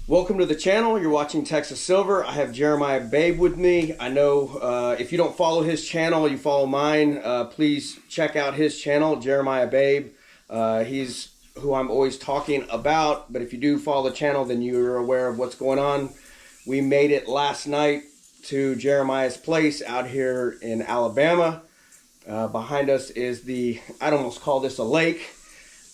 Welcome to the channel. You're watching Texas Silver. I have Jeremiah Babe with me. I know if you don't follow his channel, you follow mine. Please check out his channel, Jeremiah Babe. He's who I'm always talking about, but if you do follow the channel, then you're aware of what's going on. We made it last night to Jeremiah's place out here in Alabama. Behind us is I'd almost call this a lake.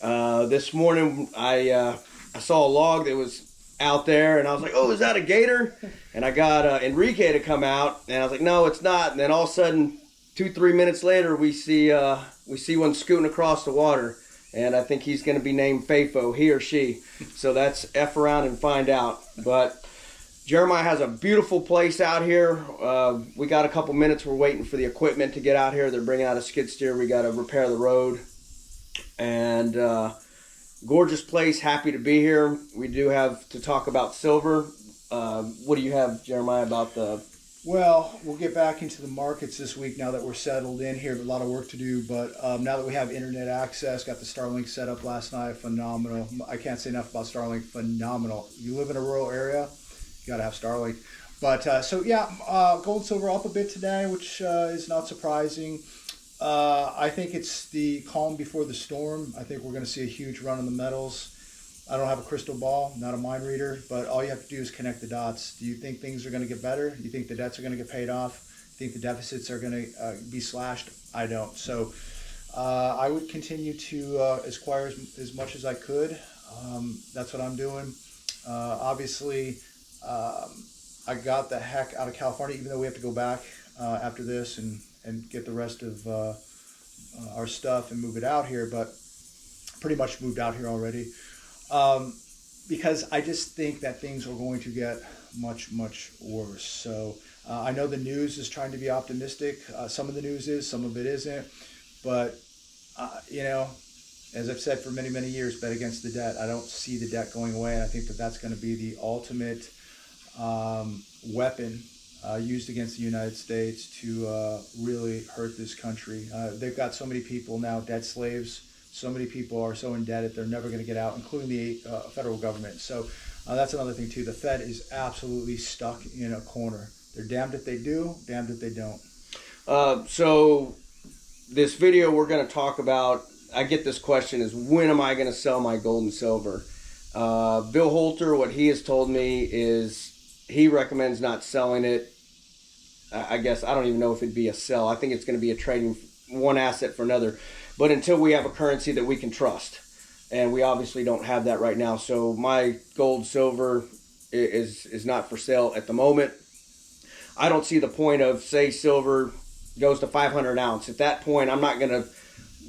This morning I saw a log that was out there and I was like, oh, is that a gator? And I got Enrique to come out and I was like, no, it's not. And then all of a sudden 2-3 minutes later we see one scooting across the water, and I think he's going to be named Fafo, he or she. So that's F around and find out. But Jeremiah has a beautiful place out here. We got a couple minutes. We're waiting for the equipment to get out here. They're bringing out a skid steer. We got to repair the road. And gorgeous place. Happy to be here. We do have to talk about silver. What do you have, Jeremiah, about the... Well, we'll get back into the markets this week now that we're settled in here. A lot of work to do, but now that we have internet access, got the Starlink set up last night, phenomenal. I can't say enough about Starlink, phenomenal. You live in a rural area, you got to have Starlink. But so yeah, gold and silver up a bit today, which is not surprising. I think it's the calm before the storm. I think we're going to see a huge run in the metals. I don't have a crystal ball, not a mind reader, but all you have to do is connect the dots. Do you think things are going to get better? Do you think the debts are going to get paid off? Do you think the deficits are going to be slashed? I don't. So I would continue to acquire as much as I could. That's what I'm doing. Obviously, I got the heck out of California, even though we have to go back after this and get the rest of our stuff and move it out here, but pretty much moved out here already. Because I just think that things are going to get much, much worse. So I know the news is trying to be optimistic. Some of the news is, some of it isn't. But, you know, as I've said for many, many years, bet against the debt. I don't see the debt going away. And I think that that's going to be the ultimate weapon used against the United States to really hurt this country. They've got so many people now, debt slaves. So many people are so indebted they're never going to get out, including the federal government. So that's another thing too. The Fed is absolutely stuck in a corner. They're damned if they do, damned if they don't. So this video we're going to talk about, I get this question, is when am I going to sell my gold and silver? Bill Holter, what he has told me is he recommends not selling it. I guess I don't even know if it'd be a sell. I think it's going to be a trading one asset for another. But until we have a currency that we can trust, and we obviously don't have that right now. So my gold, silver is not for sale at the moment. I don't see the point of, say, silver goes to 500 ounce. At that point, I'm not going to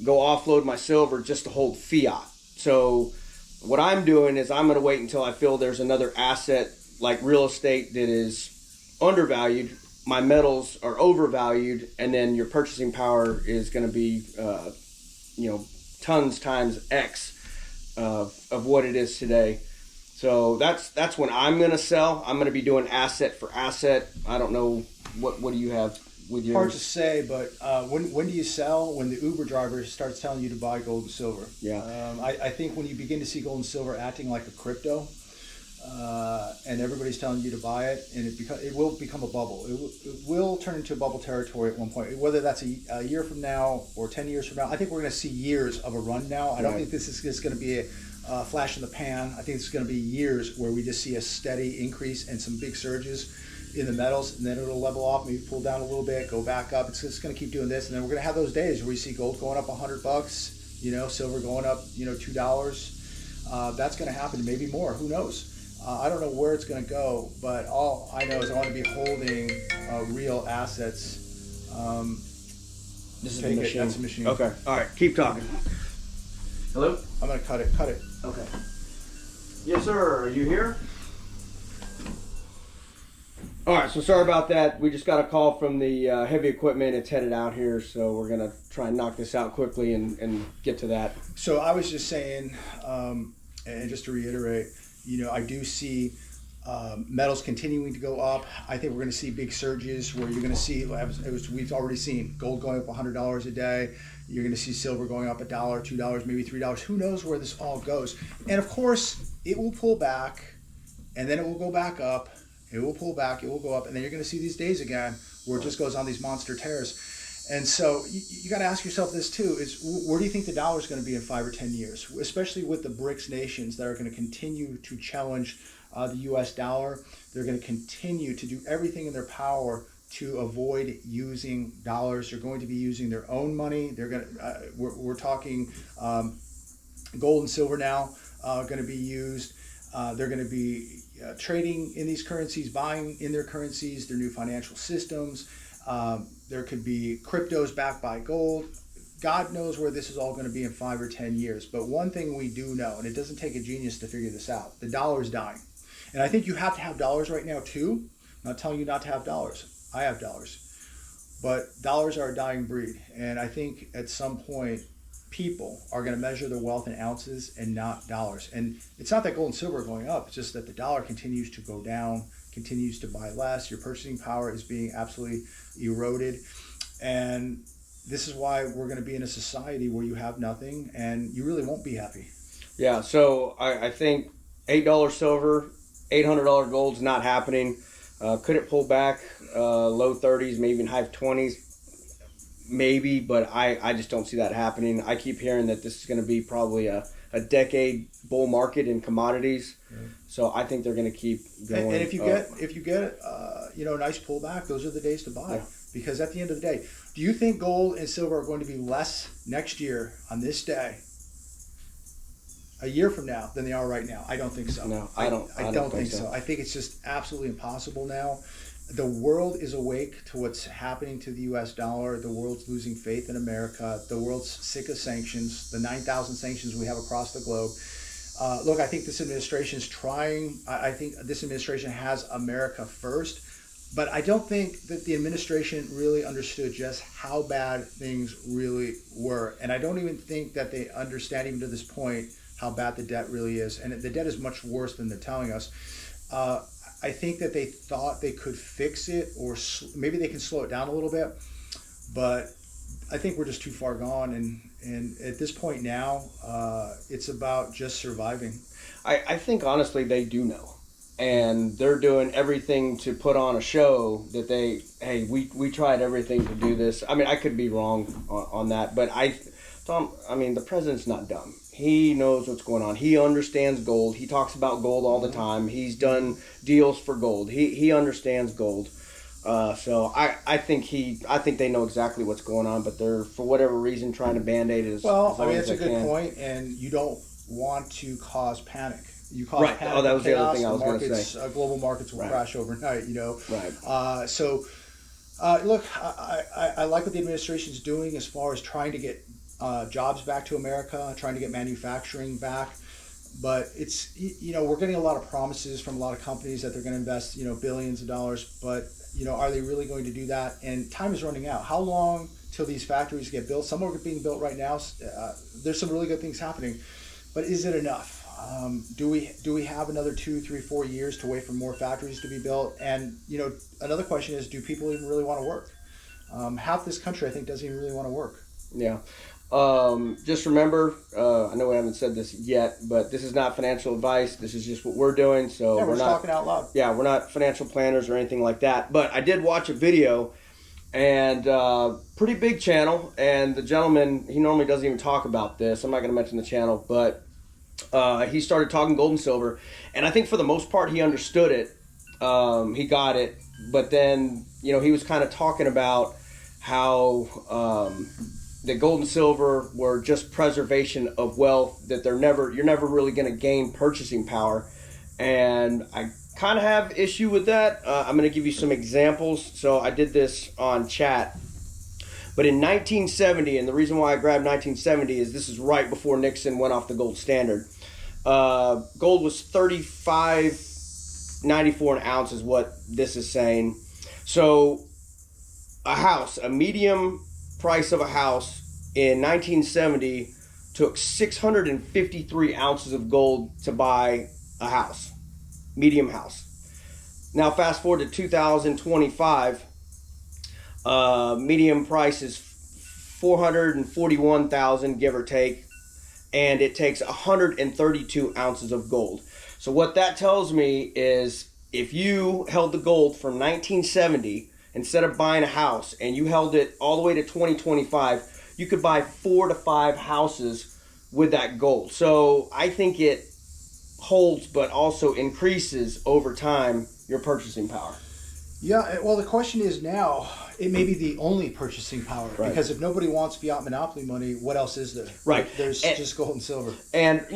go offload my silver just to hold fiat. So what I'm doing is I'm going to wait until I feel there's another asset like real estate that is undervalued. My metals are overvalued, and then your purchasing power is going to be tons times X of what it is today. So that's when I'm going to sell. I'm going to be doing asset for asset. I don't know, what do you have with yours? Hard to say, but when do you sell? When the Uber driver starts telling you to buy gold and silver. Yeah. I think when you begin to see gold and silver acting like a crypto, and everybody's telling you to buy it, and it will become a bubble. It will turn into a bubble territory at one point. Whether that's a year from now or 10 years from now, I think we're going to see years of a run now. I don't think this is just going to be a flash in the pan. I think it's going to be years where we just see a steady increase and some big surges in the metals, and then it'll level off, maybe pull down a little bit, go back up. It's just going to keep doing this, and then we're going to have those days where we see gold going up $100, silver going up, $2. That's going to happen, maybe more. Who knows? I don't know where it's going to go, but all I know is I want to be holding real assets. This is a machine. That's a machine. Okay. All right. Keep talking. Hello? I'm going to cut it. Okay. Yes, sir. Are you here? All right. So sorry about that. We just got a call from the heavy equipment. It's headed out here, so we're going to try and knock this out quickly and get to that. So I was just saying, and just to reiterate, I do see metals continuing to go up. I think we're going to see big surges where you're going to see, we've already seen gold going up $100 a day. You're going to see silver going up $1, $2, maybe $3. Who knows where this all goes? And of course, it will pull back and then it will go back up. It will pull back. It will go up, and then you're going to see these days again where it just goes on these monster tears. And so you got to ask yourself this too: is where do you think the dollar is going to be in 5 or 10 years? Especially with the BRICS nations that are going to continue to challenge the U.S. dollar. They're going to continue to do everything in their power to avoid using dollars. They're going to be using their own money. They're going to. We're talking gold and silver now going to be used. They're going to be trading in these currencies, buying in their currencies, their new financial systems. There could be cryptos backed by gold. God knows where this is all going to be in 5 or 10 years. But one thing we do know, and it doesn't take a genius to figure this out, the dollar is dying. And I think you have to have dollars right now too. I'm not telling you not to have dollars. I have dollars. But dollars are a dying breed. And I think at some point, people are going to measure their wealth in ounces and not dollars. And it's not that gold and silver are going up. It's just that the dollar continues to go down, continues to buy less. Your purchasing power is being absolutely eroded. And this is why we're going to be in a society where you have nothing and you really won't be happy. Yeah, so I think $8 silver, $800 gold's not happening. Could it pull back low 30s, maybe even high 20s? Maybe, but I just don't see that happening. I keep hearing that this is going to be probably a decade bull market in commodities. Yeah. So I think they're going to keep going. And if you get a nice pullback, those are the days to buy. Yeah. Because at the end of the day, do you think gold and silver are going to be less next year on this day, a year from now, than they are right now? I don't think so. No, I don't think so. I think it's just absolutely impossible now. The world is awake to what's happening to the U.S. dollar. The world's losing faith in America. The world's sick of sanctions, the 9,000 sanctions we have across the globe. Look, I think this administration is trying. I think this administration has America first. But I don't think that the administration really understood just how bad things really were. And I don't even think that they understand, even to this point, how bad the debt really is. And the debt is much worse than they're telling us. I think that they thought they could fix it, or maybe they can slow it down a little bit. But I think we're just too far gone. And at this point now, it's about just surviving. I think, honestly, they do know. And they're doing everything to put on a show that we tried everything to do this. I mean, I could be wrong on that, but the president's not dumb. He knows what's going on. He understands gold. He talks about gold all the time. He's done deals for gold. He understands gold. So I think they know exactly what's going on, but they're, for whatever reason, trying to band-aid it. It's a good point, and you don't want to cause panic. You cause right. panic. Oh, that was chaos, the other thing I was going to say. Global markets will crash overnight. Right. Look, I like what the administration's doing as far as trying to get jobs back to America, trying to get manufacturing back. But it's, we're getting a lot of promises from a lot of companies that they're going to invest, billions of dollars. But, are they really going to do that? And time is running out. How long till these factories get built? Some are being built right now. There's some really good things happening. But is it enough? Do we have another 2, 3, 4 years to wait for more factories to be built? And, another question is, do people even really want to work? Half this country, I think, doesn't even really want to work. Yeah. Just remember, I know we haven't said this yet, but this is not financial advice. This is just what we're doing. So we're not talking out loud. Yeah, we're not financial planners or anything like that. But I did watch a video, and pretty big channel. And the gentleman, he normally doesn't even talk about this. I'm not going to mention the channel, but he started talking gold and silver. And I think for the most part, he understood it. He got it. But then, he was kind of talking about how the gold and silver were just preservation of wealth, that you're never really going to gain purchasing power. And I kind of have issue with that. I'm going to give you some examples. So I did this on chat. But in 1970, and the reason why I grabbed 1970 is this is right before Nixon went off the gold standard. Gold was $35.94 an ounce is what this is saying. So a medium price of a house in 1970 took 653 ounces of gold to buy a house, medium house. Now fast forward to 2025, medium price is 441,000, give or take, and it takes 132 ounces of gold. So what that tells me is if you held the gold from 1970 instead of buying a house and you held it all the way to 2025, you could buy 4 to 5 houses with that gold. So I think it holds but also increases over time your purchasing power. Yeah, well, the question is now, it may be the only purchasing power. Right. Because if nobody wants fiat monopoly money, what else is there? Right. There's just gold and silver. And,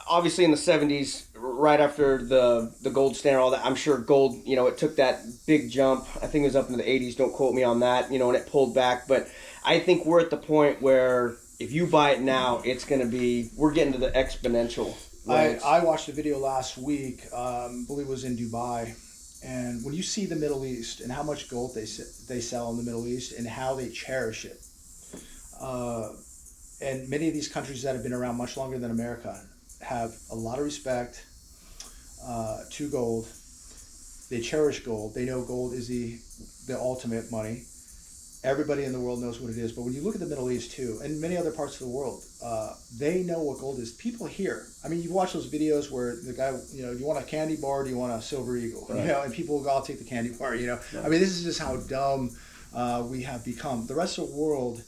obviously in the 70s, right after the gold standard, all that, I'm sure gold, it took that big jump. I think it was up into the 80s. Don't quote me on that, and it pulled back. But I think we're at the point where if you buy it now, it's going to be, we're getting to the exponential. I watched a video last week, I believe it was in Dubai. And when you see the Middle East and how much gold they sell in the Middle East and how they cherish it, and many of these countries that have been around much longer than America have a lot of respect to gold. They cherish gold. They know gold is the ultimate money. Everybody in the world knows what it is. But when you look at the Middle East too, and many other parts of the world, they know what gold is. People here, I mean, you watch those videos where the guy, do you want a candy bar or do you want a silver eagle? Right. And people will go, I'll take the candy bar, Right. I mean, this is just how dumb we have become. The rest of the world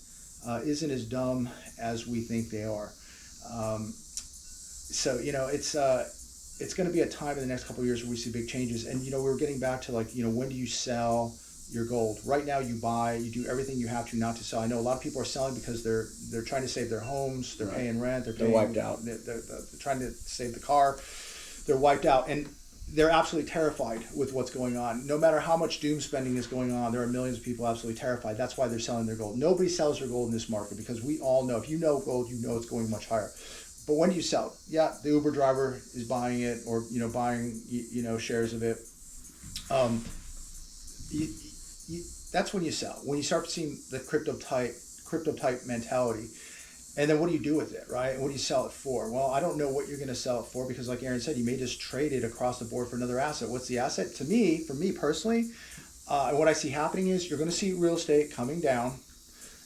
isn't as dumb as we think they are. So, it's going to be a time in the next couple of years where we see big changes. And, we're getting back to when do you sell your gold? Right now you buy, you do everything you have to not to sell. I know a lot of people are selling because they're trying to save their homes, they're paying rent, they're wiped out. They're trying to save the car, they're wiped out, and they're absolutely terrified with what's going on. No matter how much doom spending is going on, there are millions of people absolutely terrified. That's why they're selling their gold. Nobody sells their gold in this market because we all know, if you know gold, you know it's going much higher. But when do you sell it? Yeah, the Uber driver is buying it, or buying shares of it. That's when you sell. When you start seeing the crypto type mentality, and then what do you do with it, right? What do you sell it for? Well, I don't know what you're going to sell it for because, like Aaron said, you may just trade it across the board for another asset. What's the asset? For me personally, and what I see happening is you're going to see real estate coming down,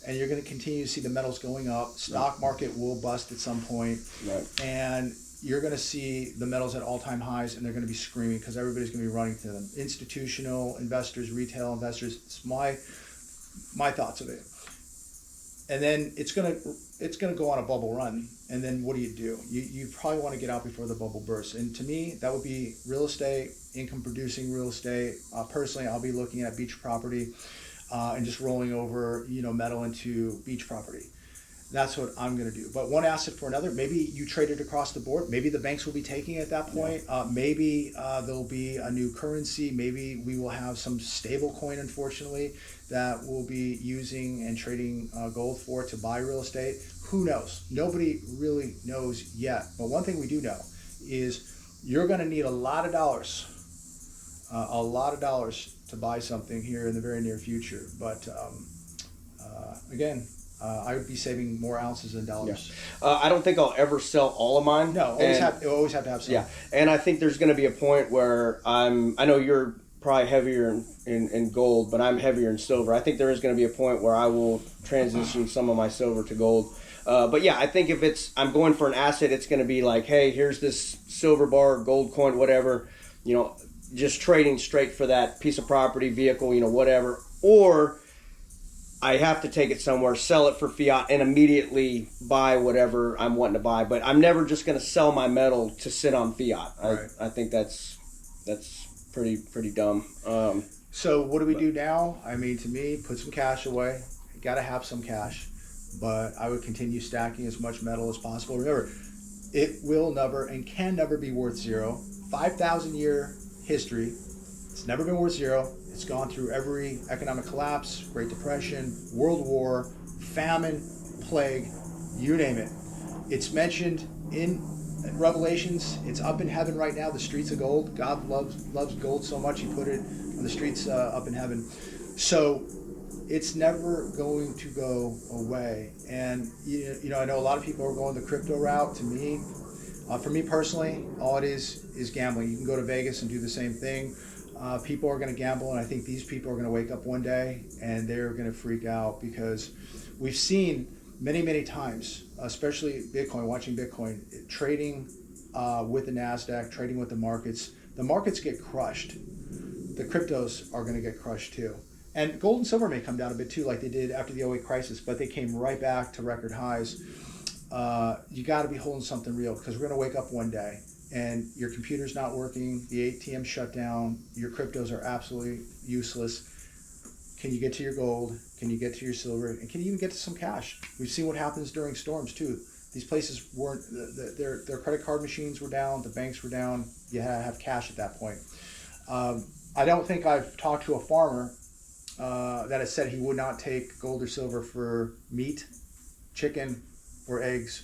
and you're going to continue to see the metals going up. Stock market will bust at some point, right. And you're going to see the metals at all-time highs, and they're going to be screaming because everybody's going to be running to them. Institutional investors, retail investors. It's my thoughts of it. And then it's going to go on a bubble run. And then what do? You probably want to get out before the bubble bursts. And to me, that would be real estate, income-producing real estate. Personally, I'll be looking at beach property and just rolling over, metal into beach property. That's what I'm going to do. But one asset for another, maybe you trade it across the board. Maybe the banks will be taking it at that point. Maybe there'll be a new currency. Maybe we will have some stable coin, unfortunately, that we'll be using and trading gold for to buy real estate. Who knows? Nobody really knows yet. But one thing we do know is you're going to need a lot of dollars to buy something here in the very near future. But again, I would be saving more ounces than dollars. Yeah. I don't think I'll ever sell all of mine. No, always have to have some. Yeah, and I think there's going to be a point where I know you're probably heavier in gold, but I'm heavier in silver. I think there is going to be a point where I will transition some of my silver to gold. But yeah, I think if I'm going for an asset, it's going to be like, hey, here's this silver bar, gold coin, whatever, just trading straight for that piece of property, vehicle, whatever. Or I have to take it somewhere, sell it for fiat, and immediately buy whatever I'm wanting to buy. But I'm never just going to sell my metal to sit on fiat. Right. I think that's pretty dumb. So what do we do now? I mean, to me, put some cash away. You got to have some cash. But I would continue stacking as much metal as possible. Remember, it will never and can never be worth zero. 5,000-year history. It's never been worth zero. It's gone through every economic collapse, Great Depression, World War, famine, plague, you name it. It's mentioned in Revelations. It's up in heaven right now, the streets of gold. God loves gold so much, he put it on the streets up in heaven. So it's never going to go away. And I know a lot of people are going the crypto route. To me, for me personally, all it is gambling. You can go to Vegas and do the same thing. People are going to gamble, and I think these people are going to wake up one day and they're going to freak out because we've seen many, many times, especially Bitcoin, watching Bitcoin, trading with the NASDAQ, trading with the markets get crushed. The cryptos are going to get crushed too. And gold and silver may come down a bit too, like they did after the '08 crisis, but they came right back to record highs. You got to be holding something real, because we're going to wake up one day and your computer's not working, the ATM shut down, your cryptos are absolutely useless. Can you get to your gold? Can you get to your silver? And can you even get to some cash? We've seen what happens during storms too. These places weren't, their credit card machines were down, the banks were down. You had to have cash at that point. I don't think I've talked to a farmer that has said he would not take gold or silver for meat, chicken, or eggs,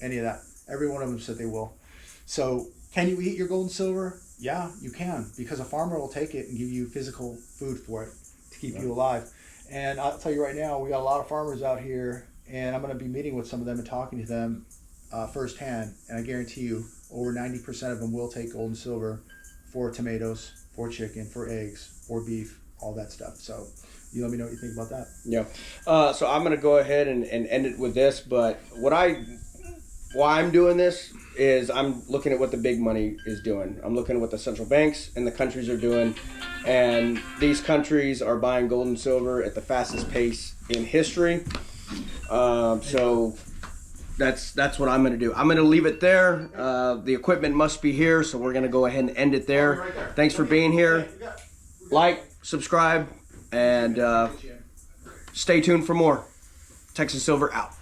any of that. Every one of them said they will. So can you eat your gold and silver? Yeah, you can, because a farmer will take it and give you physical food for it to keep you alive. And I'll tell you right now, we got a lot of farmers out here, and I'm going to be meeting with some of them and talking to them firsthand. And I guarantee you, over 90% of them will take gold and silver for tomatoes, for chicken, for eggs, for beef, all that stuff. So you let me know what you think about that. Yeah. So I'm going to go ahead and end it with this. But why I'm doing this is I'm looking at what the big money is doing. I'm looking at what the central banks and the countries are doing. And these countries are buying gold and silver at the fastest pace in history. So that's what I'm going to do. I'm going to leave it there. The equipment must be here, so we're going to go ahead and end it there. Thanks for being here. Like, subscribe, and stay tuned for more. Texas Silver out.